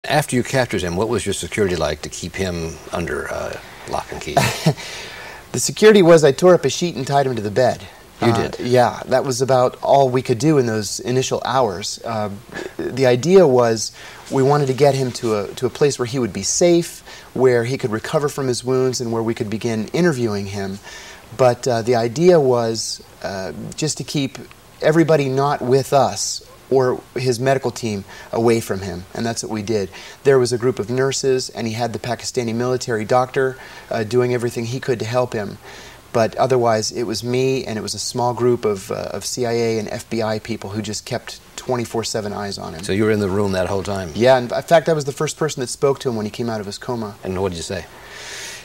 After you captured him, what was your security like to keep him under lock and key? The security was I tore up a sheet and tied him to the bed. You did? Yeah, that was about all we could do in those initial hours. The idea was we wanted to get him to a place where he would be safe, where he could recover from his wounds, and where we could begin interviewing him. But the idea was just to keep everybody not with us or his medical team away from him, and that's what we did. There was a group of nurses, and he had the Pakistani military doctor doing everything he could to help him. But otherwise, it was me, and it was a small group of CIA and FBI people who just kept 24/7 eyes on him. So you were in the room that whole time? Yeah, in fact, I was the first person that spoke to him when he came out of his coma. And what did you say?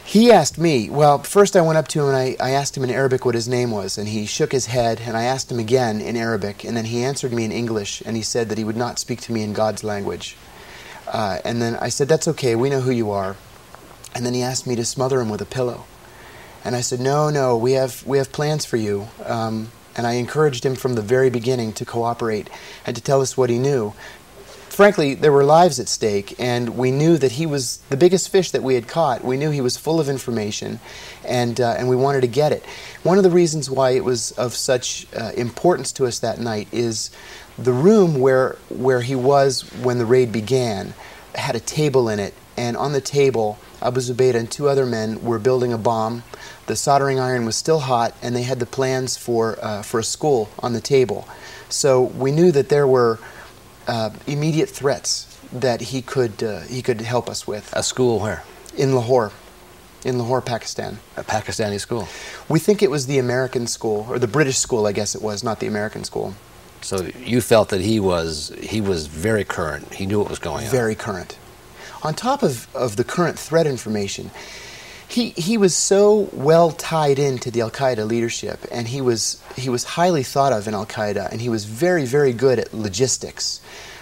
He asked me, well, first I went up to him and I asked him in Arabic what his name was, and he shook his head, and I asked him again in Arabic, and then he answered me in English, and he said that he would not speak to me in God's language. And then I said, that's okay, we know who you are. And then he asked me to smother him with a pillow. And I said, no, we have plans for you. And I encouraged him from the very beginning to cooperate and to tell us what he knew. Frankly, there were lives at stake, and we knew that he was the biggest fish that we had caught. We knew he was full of information, and we wanted to get it. One of the reasons why it was of such importance to us that night is the room where he was when the raid began had a table in it, and on the table, Abu Zubaydah and two other men were building a bomb. The soldering iron was still hot, and they had the plans for a school on the table. So we knew that there were immediate threats that he could help us with. A school where? In Lahore, Pakistan. A Pakistani school? We think it was the American school, or the British school, I guess it was, not the American school. So you felt that he was very current. He knew what was going on. Very current. On top of the current threat information, he was so well tied into the Al-Qaeda leadership, and he was highly thought of in Al-Qaeda, and he was very, very good at logistics,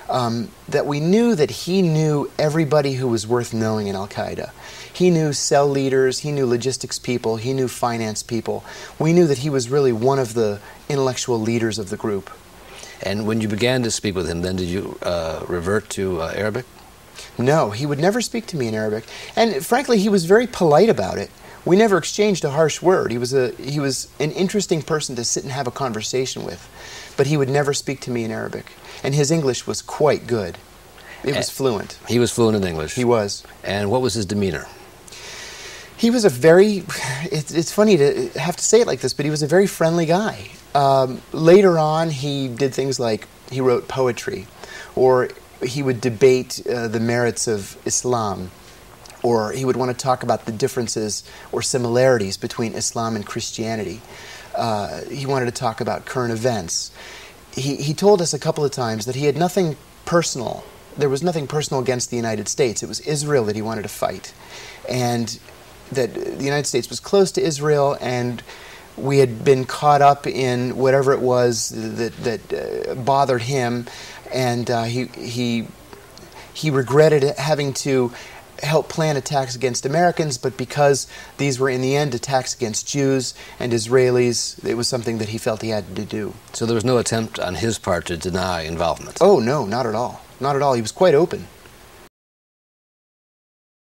that we knew that he knew everybody who was worth knowing in Al-Qaeda. He knew cell leaders, he knew logistics people, he knew finance people. We knew that he was really one of the intellectual leaders of the group. And when you began to speak with him, then did you revert to Arabic? No, he would never speak to me in Arabic, and frankly, he was very polite about it. We never exchanged a harsh word. He was an interesting person to sit and have a conversation with, but he would never speak to me in Arabic, and his English was quite good. It was fluent. He was fluent in English? He was. And what was his demeanor? He was a very, it's funny to have to say it like this, but he was a very friendly guy. Later on, he did things like he wrote poetry, or he would debate the merits of Islam, or he would want to talk about the differences or similarities between Islam and Christianity. He wanted to talk about current events. He told us a couple of times that he had nothing personal. There was nothing personal against the United States. It was Israel that he wanted to fight. And that the United States was close to Israel, and we had been caught up in whatever it was that bothered him, and he regretted having to help plan attacks against Americans, but because these were in the end attacks against Jews and Israelis, it was something that he felt he had to do. So there was no attempt on his part to deny involvement? Oh, no, not at all. Not at all. He was quite open.